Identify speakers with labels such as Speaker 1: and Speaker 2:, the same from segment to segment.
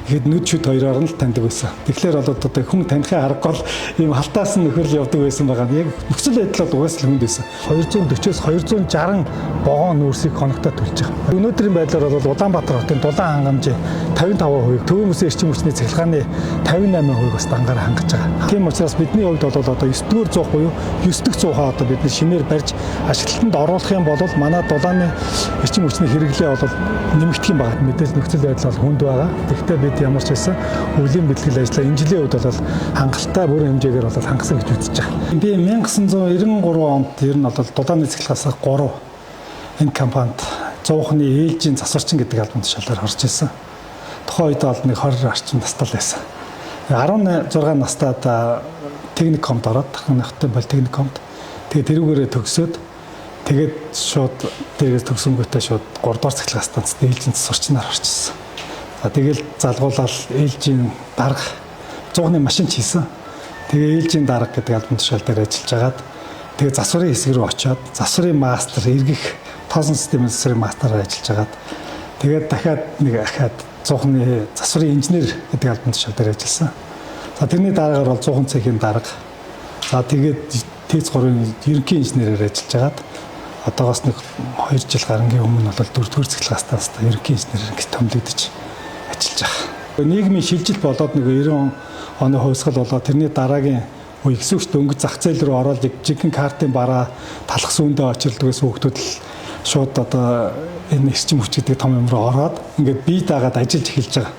Speaker 1: ихэд нүд шүд хоёроор нь л таньдаг байсан. Тэгэхээр бол одоо хүн танихын аргагүй л ийм халтаас нь нөхөрл явдаг байсан байгаа. Яг нөхцөл байдал бол угаасаа л хүнд байсан. 240-с 260 вагон нүүрсийг хоногтой төлж байгаа. Өнөөдрийн байдлаар бол Улаанбаатар хотын дулаан хангамжийн 55%, Төвийн Мөсийн эрчим хүчний цахилгааны 58% бас дангаараа хангаж байгаа. Тийм учраас бидний хувьд бол одоо 9-р зуух буюу 9 дэх зуухаа одоо бид шинээр барьж ашиглалтанд оруулах юм бол манай дулааны эрчим хүчний хэрэглээ бол нэмэгдэх юм байна. Мэдээж нөхцөл байдал бол хүнд байгаа. Гэхдээ бид ямар ч байсан өвлийн бэлтгэл ажлаа энэ жилийн үед бол хангалттай бүрэн хэмжээгээр бол хангасан гэж үзэж байгаа. Би 1993 онд ер нь бол дулааны цахилгаас 3 энэ компанид 100-ны ээлжийн засварчин гэдэг албан тушаалаар орж ирсэн. Тухайн үед бол нэг 20 орчим настай байсан. 16 настайд техникомд ороод Тархины политехникомд тэгээд тэрүүгээрээ төгсөөд тэгээд шууд тэрээс төгсөнгөтэй шууд 3 дугаар цахилгаан станцд ээлжийн засварчнаар орчихсон. За тэгэл залгуулаад ээлжийн дарга 100-ны машин хийсэн. Тэгээ ээлжийн дарга гэдэг албан тушаал дээр ажиллаж агаад тэгээ засварын хэсэг рүү очиод засварын мастер эргэх тоосон системийн засварын мастераар ажиллаж агаад тэгээд дахиад нэг ахаад 100-ны засварын инженер гэдэг албан тушаал дээр ажилласан. За тэрний дараагаар бол 100 цэхийн дарга. За тэгээд ТЭЦ-3-ын ерөнхий инженерээр ажиллаж агаад одоогоос нэг 2 жил гарангийн өмнө бол 4-р цахилгаан станцд ерөнхий инженерээр гэж томилогдож ажиллаж байгаа. Нийгмийн шилжил болоод нэг 90 оны хувьсгал болоод тэрний дараагийн үе хэсэгт өнгө зах зээл рүү ороод жинхэнэ картын бараа талах сүүндээ очилдгээс хүүхдүүд л шууд одоо энэ эрчим хүч гэдэг том юм руу ороод ингээд бие даагаад ажиллаж эхэлж байгаа.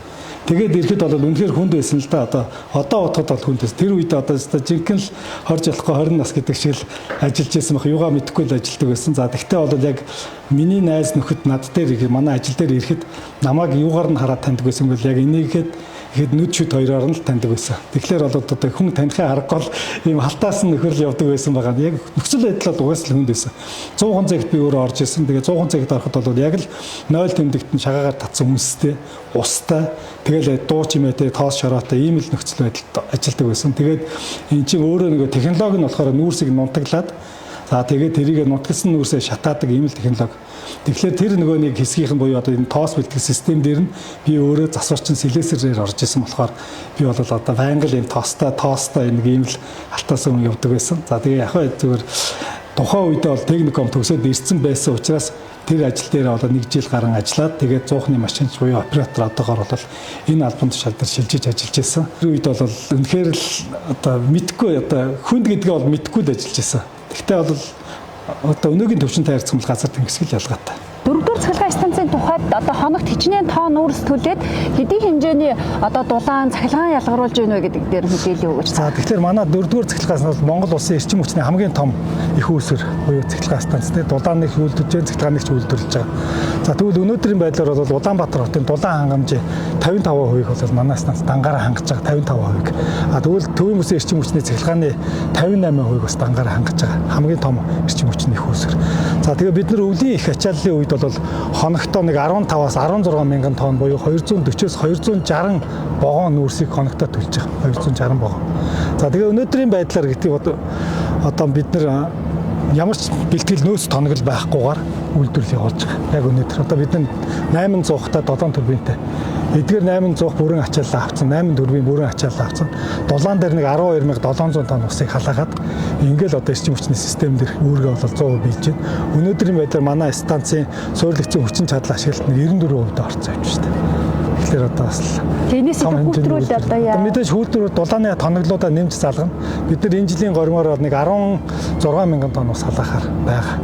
Speaker 1: Тэгээд ирэхэд бол үнэхээр хүнд байсан л да. Одоо бодоход бол хүнд байсан. Тэр үед одоо жинхэнэ л хорж болохгүй 20 нас гэдэг шиг л ажиллаж байсан байх. Юугаа мэдэхгүй л ажилладаг байсан. За тэгтээ бол яг миний найз нөхөд над дээр ирэх манай ажил дээр ирэхэд намайг юугаар нь хараад таньдаг байсан бол яг энийгээд ихэд нүд шүд хоёроор нь л таньдаг байсан. Тэгэхээр бол одоо хүн танихын аргагүй л ийм халтаас нь нөхөрл явдаг байсан байгаа. Яг нөхцөл байдал бол угаасаа л хүнд байсан. 100 цагт би өөрөө орж исэн. Тэгээ 100 цагт ороход бол яг л 0 тэмдэгт нь шагаагаар татсан үнстэй, устай, тэгэл дуу чимээтэй, тоос шороотой ийм л нөхцөл байдалд ажилладаг байсан. Тэгээд эн чинь өөрөө нэг технологи нь болохоор нүүрсийг нунтаглаад за тэгээд тэрийг нутагсан нүүрсээ шатаадаг ийм л технологи. Тэгэхээр тэр нөгөө нэг хэсгийнх нь буюу одоо энэ тоос бэлтгэл систем дээр нь би өөрөө засварчин сэлэсэрээр орж исэн болохоор би бол одоо байнга л энэ тоостой нэг ийм л алтаас өмнө явдаг байсан. За тэгээ яг зүгээр тухайн үедээ бол техникум төгсөөд ирсэн байсан учраас тэр ажил дээр одоо 1 жил гарan ажиллаад тэгээд 100-ны машинч буюу оператор одоогоор бол энэ албан тушаал дээр шилжиж ажиллаж байсан. Тэр үед бол үнэхээр л одоо мэдгүй одоо хүнд гэдгээ бол мэдгүй л ажиллаж байсан. Гэхдээ бол одоо өнөөгийн төвчөнтэй харьцсан бол газар тэнгисгэл ялгаатай.
Speaker 2: 4-р цахилгаан станцын тухайд одоо хоногт хичнээн тонн нүүрс төлөөд хэдийн хэмжээний одоо дулаан цахилгаан ялгаруулж байна вэ гэдэг дээр мэдээлэл өгөөч.
Speaker 1: За тэгэхээр манай 4-р цахилгаан станц Монгол улсын эрчим хүчний хамгийн том их үүсвэр буюу цахилгаан станц тий дулааныг үйлдвэрлэж, цахилгааныг ч үйлдвэрлэж байгаа. За тэгвэл өнөөдрийн байдлаар бол Улаанбаатар хотын дулаан хангамжийн 55%-ийг бол манай станц дангаараа хангаж байгаа 55%-ийг. А тэгвэл Төвийн Мөсийн эрчим хүчний цахилгааны 58%-ийг бас дангаараа хангаж байгаа. Хамгийн том эрчим хүчний их үүсвэр. За тэгээ бид нар өвлийн их ачааллын үед бол хоногтоо нэг 15-аас 16 мянган тонн буюу 240-с 260 вагон нүүрсийг хоногтоо төлж байгаа. 260 вагон. За тэгээ өнөөдрийн байдлаар гэдэг одоо бид нар ямар ч бэлтгэл нөөц тоног байхгүйгээр үйлдвэрлэл явуулж байгаа. Яг өнөөдөр одоо бид 800-тай 7 турбинтай. Эдгээр 800 бүрэн ачаалал авцсан, 8 турбин бүрэн ачаалал авцсан. Дулаан дээр нэг 12700 тонн усыг халаагаад ингээл одоо эрчим хүчний систем дээр үүргээ бол 100% биелж байна. Өнөөдрийн байдлаар манай станцын суурилгын хүчин чадал ашиглалт нь 94% орцсон юм шүү дээ. Тэгэхээр одоо бас
Speaker 2: тэнэс хөлтрүүл одоо яа.
Speaker 1: Мэдээж хөлтрүүл дулааны тоноглуудаа нэмж залгана. Бид нар энэ жилийн гормоор нэг 16 мянган тонн ус халаахаар байгаа.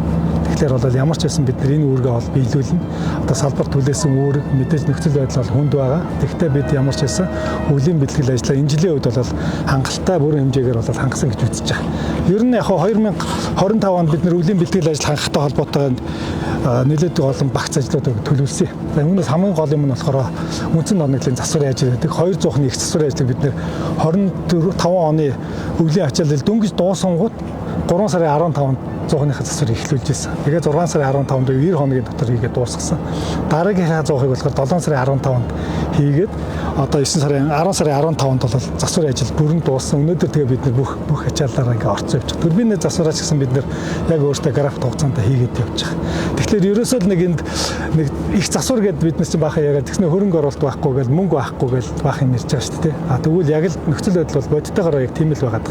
Speaker 1: Тэгэхээр бол ямар ч байсан бид нар энэ үүргээ бол биелүүлнэ. Одоо салбар түлээсэн үүрэг мэдээж нөхцөл байдал бол хүнд байгаа. Тэгэхдээ бид ямар ч байсан өвлийн бэлтгэл ажлаа энэ жилийн үед бол хангалттай бүрэн хэмжээгээр бол хангасан гэж үзэж байгаа. Ер нь яг 2025 онд бид нар өвлийн бэлтгэл ажил хангахтай холбоотой нэлээд олон багц ажлуудыг төлөвлөсөн. Үүнээс хамгийн гол юм нь болохоор үндсэн оногдлын засварын ажил гэдэг 200-ны их засварын ажлыг бид нэр 25 оны өвлийн ачаалал дөнгөж дуусангууд 3 сарын 15-нд 100-ны засварыг эхлүүлж ирсэн. Тэгээд 6 сарын 15-нд 90 хоногийн дотор хийгээд дуусгасан. Дараагийн 100-ыг болохоор 7 сарын 15-нд хийгээд одоо 10 сарын 15-нд бол засварын ажил бүрэн дууссан. Өнөөдөр тэгээ бид нар бүх ачааллаараа ингээ орцсон явж байгаа. Турбины засвараас гэсэн бид нар яг өөртөө график хугацаанд хийгээд явж байгаа. Тэгэхээр ерөөсөө л нэг их засвар гэдэг бид нар чинь баахан ягаад тэгснэ хөрөнгө оруулалт байхгүй гэл мөнгө байхгүй гэл баах юм ярьж байгаа шүү дээ. Тэгвэл яг л нөхцөл байдал бол бодиттойгоор яг тийм л байгаад.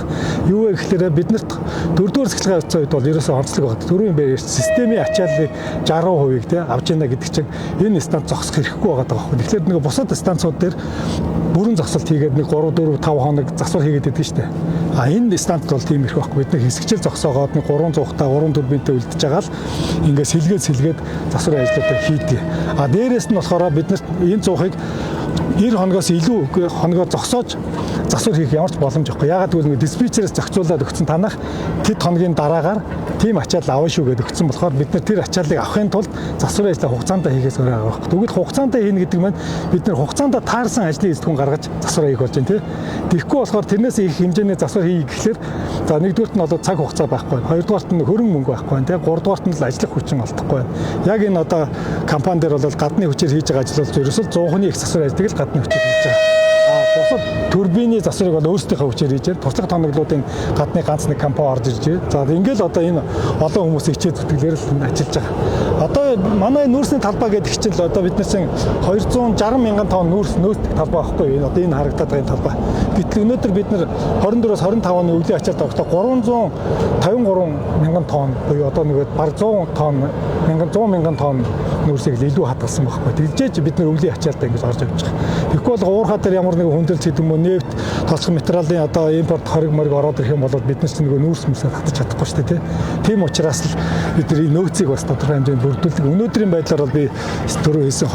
Speaker 1: Юу вэ гэхээр бид нарт 4-р цэцлэгийн хугацаанд үед бол ерөөсөө онцлог байна. Төрийн байр системийн ачааллыг 60% авч яана гэдэг чинь энэ станц зогсох хэрэггүй байгаа даа. Тэгэхээр нэг бусад станцууд дээр бүрэн зогсолт хийгээд нэг 3, 4, 5 хоног засвар хийгээд идэв шүү дээ. Энэ станцд бол тийм их байхгүй. Бид нэг хэсэгчэл зогсоогоод нэг 300 та 3 турбинтэй үлдчихэж байгаа л ингээд сэлгээд засварын ажлуудаа хийдэг. Дээрээс нь болохоор бид нарт энэ 100-ыг 90 хоногоос илүү хоногоо зогсоож засвар хийх ямар ч боломж байхгүй. Ягаад гэвэл диспетчерээс зохицуулаад өгсөн танах тэд хоногийн дараагаар тийм ачаал авна шүү гэдэг өгсөн болохоор бид нар тэр ачааллыг авахын тулд засварын ажлаа хугацаанд хийхээс өөр арга байхгүй. Тэгвэл хугацаанд хийнэ гэдэг маань бид нар хугацаанд таарсан ажлын эсдгүүн гаргаж засвар хийх болж байна тийм. Тэгэхгүй болохоор тэрнээс их хэмжээний засвар хийх гэхэлэр за нэгдүгürt нь бол цаг хугацаа байхгүй. Хоёрдугаарт нь хөрөнгө мөнгө байхгүй тийм. Гуравдугаарт нь л ажлах хүчин олдохгүй байна. Яг энэ одоо компани дээр бол гадны хүчээр хийж байгаа ажил бол ерөөсөө 100% их засвар ажил л гадны хүчээр хийж байгаа. Бусад турбины засварыг бол өөрсдийнхөө хүчээр хийж байгаа. Туслах тоноглуудын гадны ганц нэг компани орж ирж байна. За ингээл одоо энэ олон хүмүүс хичээл зүтгэлээр л ажиллаж байгаа. Одоо манай нүүрсний талбай гэдэг чинь л одоо бид нар чинь 260 мянган тонн нөөцтэй талбай байхгүй юу? Одоо энэ харагдаад байгаа энэ талбай. Гэтэл өнөөдөр бид нар 24-өөс 25 оны өвлийн ачаалт тогтоох 353 мянган тонн буюу одоо нэг баг 100 мянган тонн нүүрсийг л илүү хадгалсан байхгүй. Тэгжээч бид нар өвлийн ачаалтаа ингэж орж явж байгаа. Тэгэхгүй бол уурхаа дээр ямар нэг хүндрэлт гэдэг юм уу нефт тослох материалын одоо импорт хориг мориг ороод ирэх юм бол бид нар чинь нөгөө нүүрс мөсөд татаж чадахгүй шүү дээ тийм учраас л бид нар энэ нөөцийг бас тодорхой хэмжээнд бүрдүүлдэг. Өнөөдрийн байдлаар бол би түрүү хэлсэн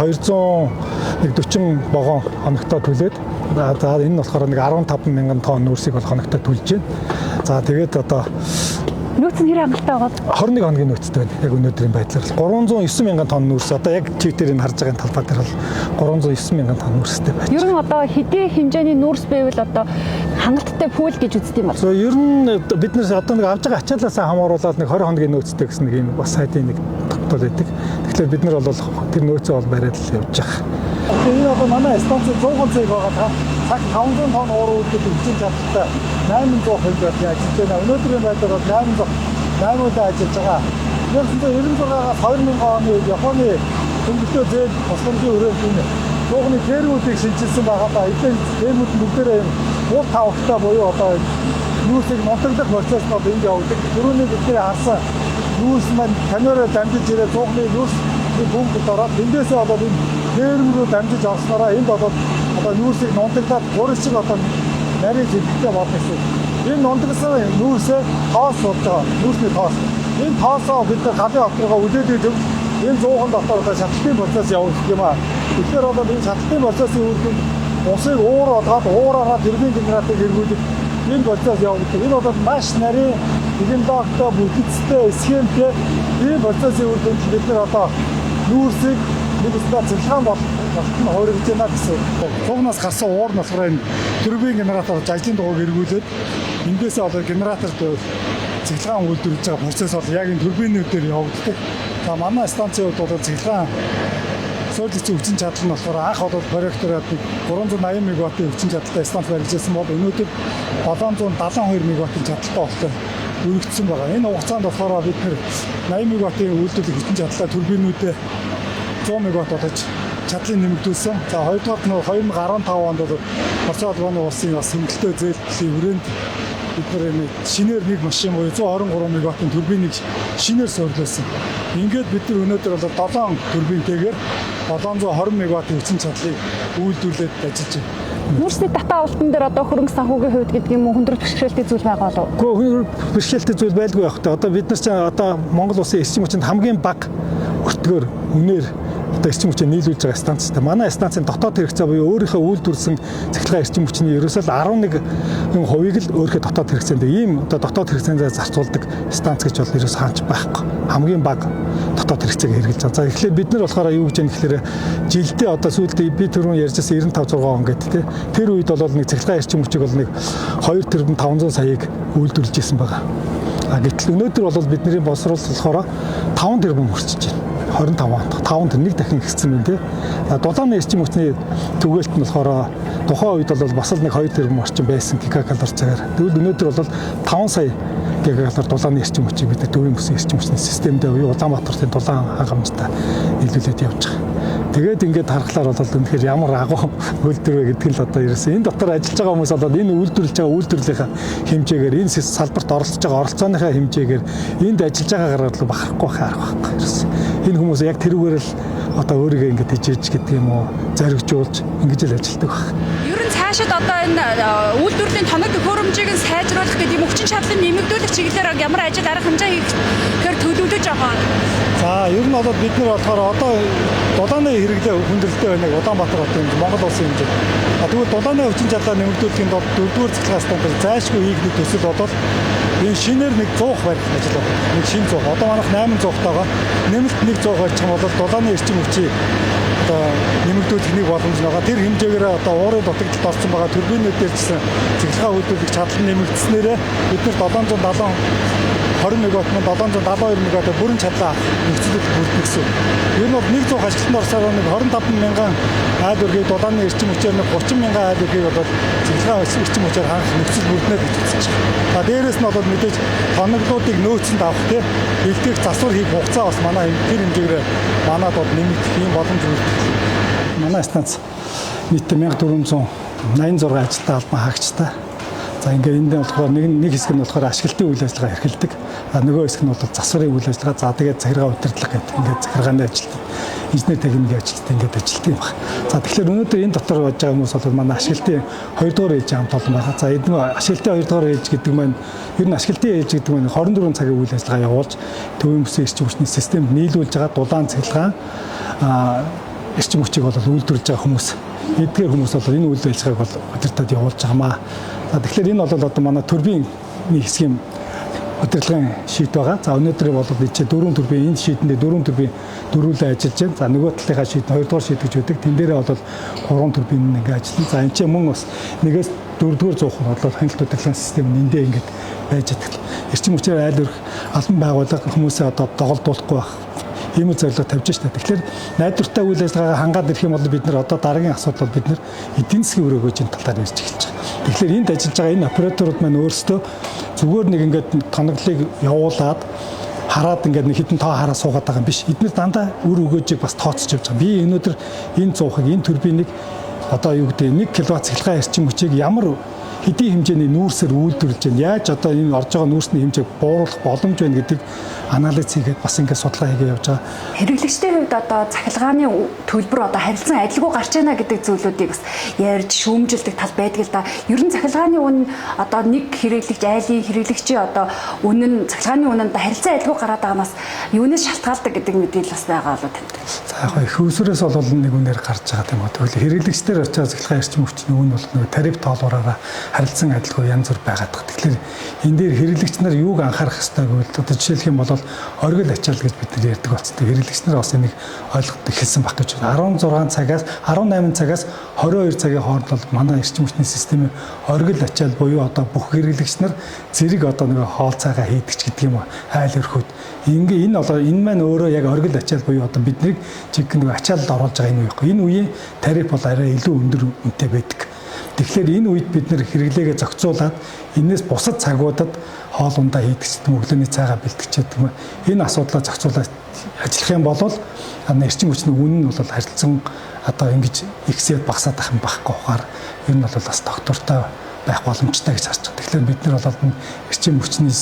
Speaker 1: 240 вагон хоногтой түлээд за энэ нь болохоор нэг 15 мянган тонн нүүрсийг бол хоногтой түлж байна. За тэгээд одоо
Speaker 2: нөөц нь хэрэг хангалттай байгаа.
Speaker 1: 21 хоногийн нөөцтэй байна. Яг өнөөдрийн байдлаар 309 мянган тонн нүүрс. Одоо яг Twitter-ийг харж байгаа талбай дээр бол 309 мянган тонн нүүрстэй байна.
Speaker 2: Ер нь одоо хэдийн хэмжээний нүүрс байвал одоо хангалттай пүүл гэж үздэг юм байна.
Speaker 1: Ер нь бид нэр одоо нэг авж байгаа ачаалаасаа хамааруулаад нэг 20 хоногийн нөөцтэй гэсэн нэг юм бас сайтын нэг тогтоол байдаг. Тэгэхээр бид нар бол тэр нөөцөө бол бариад л явж байгаа. Энэ одоо манай станцид 100 цаг байгаа цаг 500 тонн уур үүдэх хүчин чадалтай 800 хувь ажиллаж байна. Өнөөдрийн байдлаар бол 800 ажиллаж байгаа. 1996-аас 2000 оны үед Японы хөнгөлтөө зээл тусламжийн өрөөнд энэ цугны тэргүүдийг шинжилсэн байгаа ба эдгээр тэргүүд бүгдээрээ уул тавхтай буюу одоо нүүрсийг нутаглах процесс нь энд явагддаг. Түрүүний бидний харсан нүүрс маань камераар дамжиж ирээд цугны нүүрсний бөмбөд ороод эндээсээ одоо энэ тэргүүрөө дамжиж орснороо энд одоо нүүрсийг нутаглаад гурилчиг одоо нарийн зэвсэгтэй болно гэсэн. Энэ нутагсан нүүрсээ тоос болж байгаа. Нүүрсний тоос. Энэ тоосоо бид нар галын отрогоо үлдээдэг юм. Энэ 100 дотор одоо шатлалтын процесс явагдах юм аа. Тэгэхээр одоо энэ шатлалтын процессын үрдүнд усыг уураад уураараа тэрбийн генераторыг эргүүлэх энэ процесс явагддаг. Энэ бол маш нарийн технологитой бүтэцтэй схемтэй энэ процессын үрдүнд бид нар одоо нүүрсийг нэг өстө цэцлэгаан болтон хоригдж байна гэсэн. Цугнаас гарсан уур нь болохоор энэ турбин генераторт ажлын дугуйг эргүүлээд эндээсээ одоо генераторт цэцлэгаан үйлдвэрлэж байгаа процесс бол яг энэ турбинүүдээр явагддаг. За манай станцын хувьд бол цэцлэгаан суулгацсан хүчин чадал нь болохоор анх бол проектораад 380 мегаваттын хүчин чадалтай станц барьжсэн бол өнөөдөр 772 мегаваттын чадалтай болтой өргөгдсөн байгаа. Энэ хугацаанд болохоор бид 80 мегаваттын үйлдвэрлэх хүчин чадалтай турбинүүдэд 100 мегаватт бодож чадлыг нэмэгдүүлсэн. За хоёрдугаар нь 2015 онд бол Орос улсын улсын бас хөнгөлтөө зээлтлийн хүрээнд бид нэг шинээр нэг машин буюу 123 мегаваттын турбиныг шинээр суурилсан. Ингээд бид нар өнөөдөр бол 7 турбинтэйгээр 720 мегаваттын хүчин чадлыг үйлдвэрлээд ажиллаж байна.
Speaker 2: Нүүрсний дата авалтан дээр одоо хөрөнгө санхүүгийн хувьд гэдэг юм уу хүндрэл бэрхшээлтэй зүйл байгаа болов уу?
Speaker 1: Үгүй хөрөнгө бэрхшээлтэй зүйл байлгүй байх та. Одоо бид нар чинь одоо Монгол улсын эрчим хүчинд хамгийн бага өртгөөр үнээр одоо эрчим хүчийг нийлүүлж байгаа станцтай. Манай станцын дотоод хэрэгцээ буюу өөрийнхөө үйлдвэрлэсэн цахилгаан эрчим хүчний ерөөсөө 11% л өөрийнхөө дотоод хэрэгцээнд ийм одоо дотоод хэрэгцээнд зарцуулдаг станц гэж бол ерөөс хаач байхгүй. Хамгийн бага дотоод хэрэгцээг хэрэгжилж байгаа. За тэгэхээр бид нар болохоор юу гэж яах гэхээр жилдээ одоо сүүлдээ би түрүүн ярьжсэн 95 6 он гэдэг тийм тэр үед бол нэг цахилгаан эрчим хүчийг бол нэг 2 тэрбум 500 саяыг үйлдвэрлэж исэн байгаа. Гэтэл өнөөдөр бол бидний боловсруулалт болохоор 5 тэрбум хүрчихэж байна. 25 онд 5-нд нэг дахин ихсэн юм тий. Дулааны эрчим хүчний түгээлт нь болохоор тухайн үед бол бас л нэг 2 тэрбум орчим байсан гигакалори цагаар. Тэгвэл өнөөдөр бол 5 сая гигакалори дулааны эрчим хүчийг бид төвийн бүсийн эрчим хүчний системд буюу Улаанбаатарын дулаан хангамжтай нийлүүлээд явж байгаа. Тэгээд ингээд харахаар бол үнэхээр ямар агуу үйлдвэр вэ гэдэг нь одоо ерөөсөн энэ дотор ажиллаж байгаа хүмүүс бол энэ үйлдвэрлэж байгаа үйлдвэрлэлийнхаа хэмжээгээр энэ салбарт оролцож байгаа оролцооныхаа хэмжээгээр энд ажиллаж байгаагаар бол бахархгүй арга байхгүй ерөөсөн. Энэ хүмүүс яг тэрүүгээр л одоо өөрийгөө ингээд ижиж гэдэг юм уу зоригжуулж ингэж л ажилладаг баг.
Speaker 2: Ер нь цаашид одоо энэ үйлдвэрлэлийн тоног төхөөрөмжийг нь сайжруулах гэдэг юм хүчин чадлыг нэмэгдүүлэх чиглэлээр ямар ажил арга хэмжээ хийхээр төлөвлөж байгаа.
Speaker 1: За ер нь бол бид нар болохоор одоо дулааны хэрэглээ хүндрэлтэй байна Улаанбаатар хотын Монгол улсын хэмжээнд. Тэгвэл дулааны хүчин чадлаа нэмэгдүүлэхийн тулд 4-р цэцлэг стандарт зайлшгүй хийгдэх төсөл бодвол энэ шинээр нэг 100 барих ажил байна. Нэг шин 100. Одоо манайх 800 тагаа нэмэлт 100 барьчих юм бол дулааны эрчим хүчийг одоо нэмэгдүүлэх нэг боломж байгаа. Тэр хэмжээгээр одоо уурын дутагдлалд орсон байгаа турбинууд дээр гэсэн цэглэгээ хөдөлгөх чадал нэмэгдснээрээ бид нар 770 20 мегаватт 772 мегаватт бүрэн чадлаа нөхцөлөд бүрдэх гэсэн. Ер нь бол 100 ажилтнанд орсоор нэг 25 мянган айл үргийг дулааны эрчим хүчээр нэг 30 мянган айл үргийг бол цэглэгээ эрчим хүчээр хангах нөхцөл бүрднэ гэж үзэж байгаа. Дээрээс нь бол мэдээж тоноглуудыг нөөцөнд авах тийм бэлтгэх засвар хийх хугацаа бас манай тэр хэмжээгээр манад бол нэмэгдэх юм боломж үлдэх. Манай станц нийтдээ 1486 ажилтнаа албан хаагчтай. За ингээ энд болохоор нэг хэсэг нь болохоор ашиглалтын үйл ажиллагаа эрхэлдэг. Нөгөө хэсэг нь бол засварын үйл ажиллагаа. За тэгээд захиргаа удирдлага гэдэг ингээ захиргааны ажилтнаа инженер техникийн ажилтнаа ингээ ажилтдаг юм байна. За тэгэхээр өнөөдөр энэ дотор байж байгаа хүмүүс бол манай ашиглалтын 2 дугаар ээж хамт олон байна. За энэ ашиглалтын 2 дугаар ээж гэдэг маань ер нь ашиглалтын ээж гэдэг маань 24 цагийн үйл ажиллагаа явуулж төвийн бүсийн эрчим хүчний системд нийлүүлж байгаа дулаан цэглэгаан эрчим хүчийг бол үйлдвэрлэж байгаа хүмүүс. Эдгээр хүмүүс бол энэ үйл ажиллагааг бол удирдах явуулж байгаамаа. Тэгэхээр энэ бол одоо манай турбины хэсгийн удирдлагын шийд байгаа. За өнөөдөр бол бид 4 турбин энэ шийдэндээ 4 турбин дөрвөлөө ажиллаж байна. За нөгөө талынхаа шийд нь 2 дугаар шийд гэж үүдэг. Тэн дээрээ бол 3 турбин ингээ ажиллана. За энэ ч мөн бас нэгээс 4 дугаар зуух нь бол хяналт удирдлагын систем эндээ ингээд байж байгаа. Эрчим хүчээр айл өрх албан байгууллага хүмүүсээ одоо доголдуулахгүй байх. Ийм зорилго тавьж штэ. Тэгэхээр найдвартай үйл ажиллагаагаа хангаад ирэх юм бол бид нар одоо дараагийн асуудал бол бид нар эдийн засгийн өрөөгөөж энэ талаар ярьж эхэлж байгаа. Тэгэхээр энд ажиллаж байгаа энэ операторууд маань өөрсдөө зүгээр нэг ингээд тоноглыг явуулаад хараад ингээд нэг хитэн тоо хараа суугаад байгаа юм биш. Эдгээр дандаа үр өгөөжийг бас тооцож явж байгаа. Би өнөөдөр энэ цуухыг энэ турбиныг одоо юу гэдэг 1 кВт цэглэгээ эрчим хүчийг ямар хэдийн хэмжээний нүүрсээр үйлдвэрлэж байна. Яаж одоо энэ орж байгаа нүүрсний хэмжээг бууруулах боломж байна гэдгийг анализ хийгээд бас ингээд судалгаа хийгээ явж байгаа.
Speaker 2: Хэрэглэгчдийн хувьд одоо цахилгааны төлбөр одоо харилцан адилгүй гарч байна гэдэг зүйлүүдийг бас ярьж шүүмжилдэг тал байдаг л да. Ер нь цахилгааны үнэ одоо нэг хэрэглэгч айлын хэрэглэгчийн одоо үнэ нь цахилгааны үнэнд харилцан адилгүй гараад байгаа нас юунаас шалтгаалдаг гэдэг мэдээлэл бас байгаа болоо танд.
Speaker 1: За яг их хөөсөрөөс бол нэг үнээр гарч байгаа юм аа. Тэгвэл хэрэглэгчдэр очиж цахилгаан эрчим хүчний үнэ бол нэг тариф тоолуураараа харилцан адилгүй янз бүр байгаад байгаа. Тэгэхээр энэ дээр хэрэглэгч нар юуг анхаарах ёстой гэвэл одоо жишээлх юм бол оргил ачаал гэж бид нар ярьдаг болцтой. Хэрэглэгч нар бас энийг ойлгох эхэлсэн баг гэж байна. 16 цагаас 18 цагаас 22 цагийн хооронд бол манай эрчим хүчний системийн оргил ачаал буюу одоо бүх хэрэглэгч нар зэрэг одоо нэг хоол цайгаа хийдэг ч гэдэг юм уу. Айл өрхөд. Энэ маань өөрөө яг оргил ачаал буюу одоо биднийг чиг нэг ачаалд оруулж байгаа энэ үе байхгүй. Энэ үеийн тариф бол арай илүү өндөр үнэтэй байдаг. Тэгэхээр энэ үед бид нэр хэрэглээгээ зохицуулаад энэс бусад цагуудад хоол ундаа хийдэг ч юм уу өглөөний цайгаа бэлтгэж гэдэг юм. Энэ асуудлаа зохицуулаад ажиллах юм бол эрчим хүчний үнэ нь бол харилцан одоо ингэж ихсээд багасаад ах юм байхгүй ухаар ер нь бол бас доктортой байх боломжтой гэж харж байгаа. Тэгэхээр бид нар бол эрчим хүчний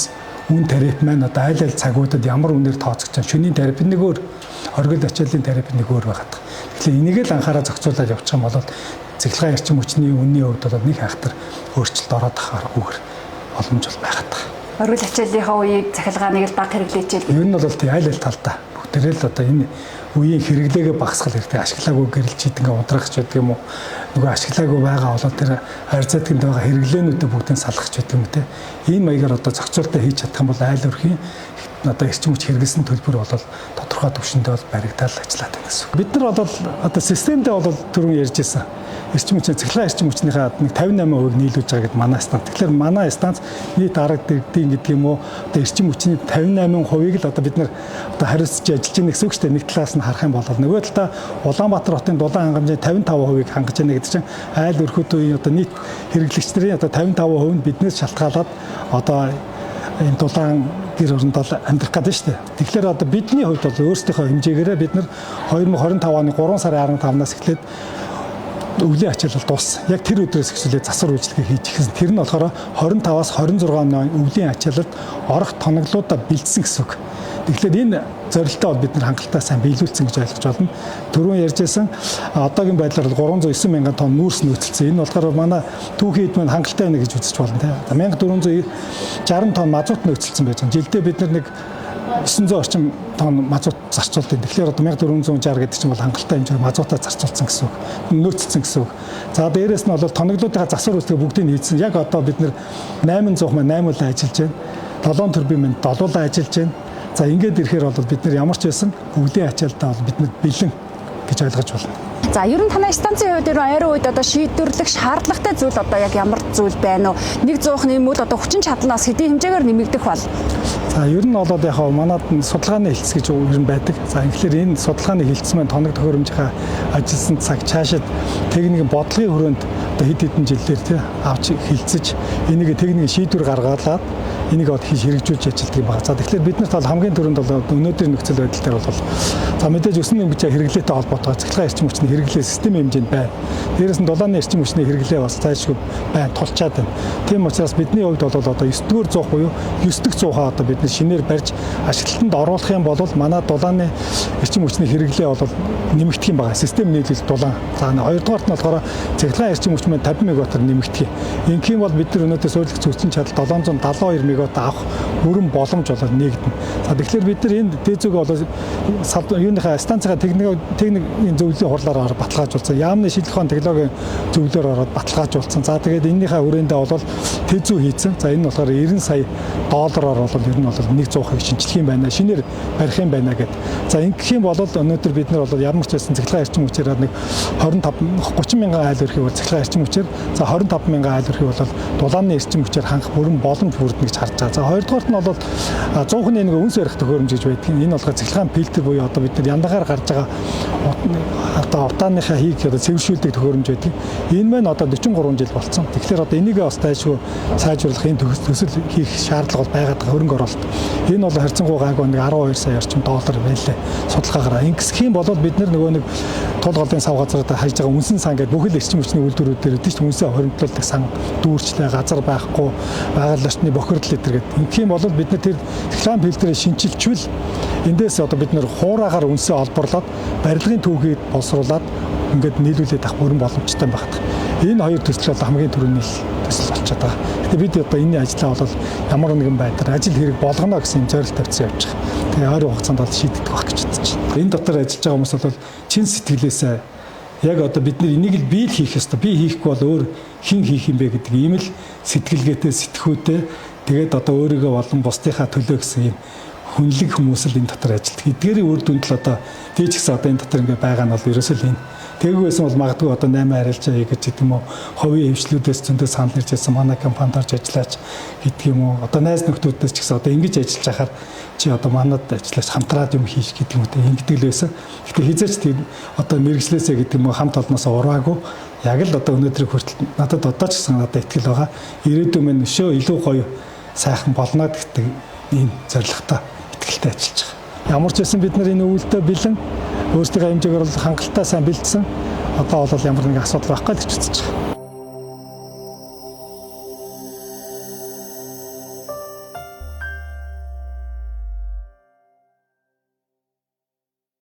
Speaker 1: үн тариф маань одоо айл цагуудад ямар үнээр тооцогч байгаа. Шөнийн тариф нэг өөр, оргил ачааллын тариф нэг өөр байгаад байгаа. Тэгэхээр энийг л анхаарал зохицуулаад явчих юм бол цэглэгээ эрчим хүчний үнийн хувьд бол нэг хайхтар өөрчлөлт ороод ахааргүйгээр боломж бол байгаад байгаа.
Speaker 2: Оргил ачааллынхаа үеийг цахилгааныг л бага хэрэглээчээ.
Speaker 1: Ер нь бол тийм айл талдаа. Бүгдээрээ л одоо энэ үеийн хэрэглээгээ багасгах хэрэгтэй. Ашиглаагүй гэрэлж идэнгээ унтрахч гэдэг юм уу. Нөгөө ашиглаагүй байгаа болоод тэр харьцаатганд байгаа хэрэглээнүүдээ бүгдийг салгах гэдэг юм те. Энэ маягаар одоо зохицуултаа хийж чадах юм бол айл өрхийн одоо эрчим хүч хэрэглэсэн төлбөр бол тодорхой түвшиндээ бол баригдаад ажиллаад байна гэсэн. Бид нар бол одоо системдээ бол түрүүн ярьж ирсэн. эрчим хүчний цахилгаан эрчим хүчнийхээ нэг 58% нийлүүлж байгаа гэдэг манай станц. Тэгэхээр манай станц нийт арга дэргэдийн гэдэг юм уу одоо эрчим хүчний 58%-ийг л одоо бид нэр одоо хариуцж ажиллаж байна гэсэн үг шүү дээ. Нэг талаас нь харах юм бол нөгөө талаа Улаанбаатар хотын дулаан хангамжийн 55%-ийг хангаж байна гэдэг чинь айл өрхөд үеийн одоо нийт хэрэглэгчдийн одоо 55% нь биднээс шалтгаалаад одоо энэ дулаан гэр оронд амьдрах гэдэг шүү дээ. Тэгэхээр одоо бидний хувьд бол өөрсдийнхөө хэмжээгээрээ бид нар 2025 оны 3 сарын 15-наас эхлээд өвлийн ачаалал дууссан. Яг тэр өдрөөс эхлээд засвар үйлчлэгээ хийж ихсэн. Тэр нь болохоор 25-аас 26 оны өвлийн ачаалалд орох тоноглуудаа бэлдсэн гэсэн үг. Тэгэхээр энэ зорилтоо бол бид нар хангалттай сайн биелүүлсэн гэж ойлгож байна. Түрүүн ярьжсэн одоогийн байдлаар 309 мянган тонн нүүрс нөөцлөсөн. Энэ болохоор манай түүхийн хэд маань хангалттай байна гэж үзэж болно тийм. 1460 тонн мазут нөөцлөсөн байж байгаа. Жилдээ бид нар нэг 900 орчим тонн мазут зарцуулдаг. Тэгэхээр одоо 1460 гэдэг чинь бол хангалттай хэмжээгээр мазутаа зарцуулсан гэсэн үг. Нөөцлөсөн гэсэн үг. За дээрэс нь бол тоноглуудынхаа засвар үйлчлэгээ бүгдийг хийсэн. Яг одоо бид нар 800 маань 8 улаан ажиллаж байна. 7 төрбийн маань 7 улаан ажиллаж байна. За ингээд ирэхээр бол бид нар ямар ч байсан өвлийн ачаалтаа бол бид нар бэлэн гэж ойлгож байна.
Speaker 2: За ер нь танай станцын хувьд ойрын үед одоо шийдвэрлэх шаардлагатай зүйл одоо яг ямар зүйл байна уу? 100 нэмвэл одоо хүчин чадлаас хэдийн хэмжээгээр нэмэгдэх бол?
Speaker 1: За ер нь бол яг манад судалгааны хэлтс гэж ер нь байдаг. За тэгэхээр энэ судалгааны хэлтс маань тоног төхөөрөмжийнхаа ажилласан цаг цаашид техникийн бодлогын хүрээнд одоо хэд хэдэн жилээр тий авч хэлцэж энийг техникийн шийдвэр гаргаад энийг одоо хийж хэрэгжүүлж ажилладаг юм байна. За тэгэхээр бид нарт бол хамгийн түрүүнд бол өнөөдрийн нөхцөл байдал дээр бол за мэдээж өссөн нэмэгдэж хэрэглээтэй холбоотой цахилгаан эрчим хүчний хэрэглээ системийн хэмжээнд байна. Дээрээс нь дулааны эрчим хүчний хэрэглээ бас зайлшгүй байна, тулчаад байна. Тийм учраас бидний хувьд бол одоо 9-р 100 буюу 9 дэх 100-аа одоо бид шинээр барьж ашиглалтанд оруулах юм бол манай дулааны эрчим хүчний хэрэглээ бол нэмэгдэх юм байна. Систем нийлүүл дулаан. За хоёрдугаарт нь болохоор цахилгаан эрчим хүч маань 50 мегаваттаар нэмэгдэх юм. Ингийн бол бид нар өнөөдөр суулгах зүйцлийн чадал 772 мегаватт авах бүрэн боломж болоод нэгдэнэ. За тэгэхээр бид нар энэ дээзүг бол юуныхаа станцын техникийн зөвлөлийн хурлаараа баталгаажуулсан. Яамны шийдлэх ухааны технологийн зөвлөөр ороод баталгаажуулсан. За тэгээд энэнийхээ хүрээндээ бол тэзүү хийсэн. За энэ нь болохоор 90 сая доллараар бол ер нь бол 100% шинжлэх юм байна. Шинээр барих юм байна гэд. За ингэх юм бол өнөөдөр бид нар бол ямар ч байсан цахилгаан эрчим хүчээр нэг 30 мянган айл өрхий бол цахилгаан эрчим хүчээр за 25 мянган айл өрхий бол дулааны эрчим хүчээр хангах бүрэн боломж бүрдэнэ гэж харж байгаа. За хоёрдугаарт нь бол 100% нэг үнс барих төхөөрөмж гэж байдаг. Энэ болохоор цахилгаан фильтр буюу одоо бид нар яндагаар гарч байгаа одоо утааныхаа хийг одоо цэвэршүүлдэг төхөөрөмж байдаг. Энэ маань одоо 43 жил болсон. Тэгэхээр одоо энийг бас дайшгүй сайжруулах энэ төсөл хийх шаардлага бол байгаад байгаа хөрөнгө оруулалт. Энэ бол харьцангуй гайгүй нэг 12 сая орчим доллар байлээ судалгаагаар. Ингэсэх юм бол бид нөгөө нэг тул голын сав газараа хайж байгаа үнсэн сан гэдэг бүхэл эрчим хүчний үйлдвэрүүд дээр тийм үнсээ хоригдлуулдаг сан дүүрчлээ газар байхгүй байгаль орчны бохирдол гэдэг. Ингэх юм бол бид нар тэр цахилгаан фильтрээ шинчилжүүл эндээс одоо бид нар хуураагаар үнсээ олборлоод барилгын түүхийг боловсруулад ингээд нийлүүлээд авах бүрэн боломжтой байна. Энэ хоёр төсөл бол хамгийн түрүүний төсөл болчиход байгаа. Гэтэ бид одоо энэ ажлаа бол ямар нэгэн байдлаар ажил хэрэг болгоно гэсэн зорилт тавьсан явж байгаа. Тэгээ ойрын хугацаанд бол шийдэгдэх байх гэж бодож байна. Энэ дотор ажиллаж байгаа хүмүүс бол чин сэтгэлээсээ яг одоо бид нар энийг л бий л хийх ёстой. Би хийхгүй бол өөр хэн хийх юм бэ гэдэг ийм л сэтгэлгээтэй сэтгүүтэй тэгээд одоо өөрийгөө болон бусдынхаа төлөө гэсэн юм хүнлэг хүмүүс л энэ дотор ажилладаг. Эдгээрийн үр дүнд л одоо дээч гэсэн одоо энэ дотор ингээ байгаа нь бол ерөөсөө л энэ. Тэггүй байсан бол магадгүй одоо 8 арилжаа хийгээд гэдэг юм уу, ховын хөвчлүүдээс зөндөө санал ирж байсан манай компанид орж ажиллаач гэдэг юм уу. Одоо найз нөхдүүдээс ч гэсэн одоо ингэж ажиллаж байхаар чи одоо манад ажиллаж хамтраад юм хийх гэдэг юм уу ингэдэг л байсан. Гэтэ хизээч тийм одоо мэрэгчлээсээ гэдэг юм уу хамт олноосоо ураагүй. Яг л одоо өнөөдрийг хүртэл надад одоо ч гэсэн надад итгэл байгаа. Ирээдүйн минь өшөө илүү гоё сайхан болно гэдэг ийм зорилготой итгэлтэй ажиллаж байгаа. Ямар ч байсан бид нар энэ өвөлдөө бэлэн өөрсдөө хэмжээгээр хангалттай сайн бэлдсэн. Одоо бол ямар нэгэн асуудал байхгүй л гэж үзэж байгаа.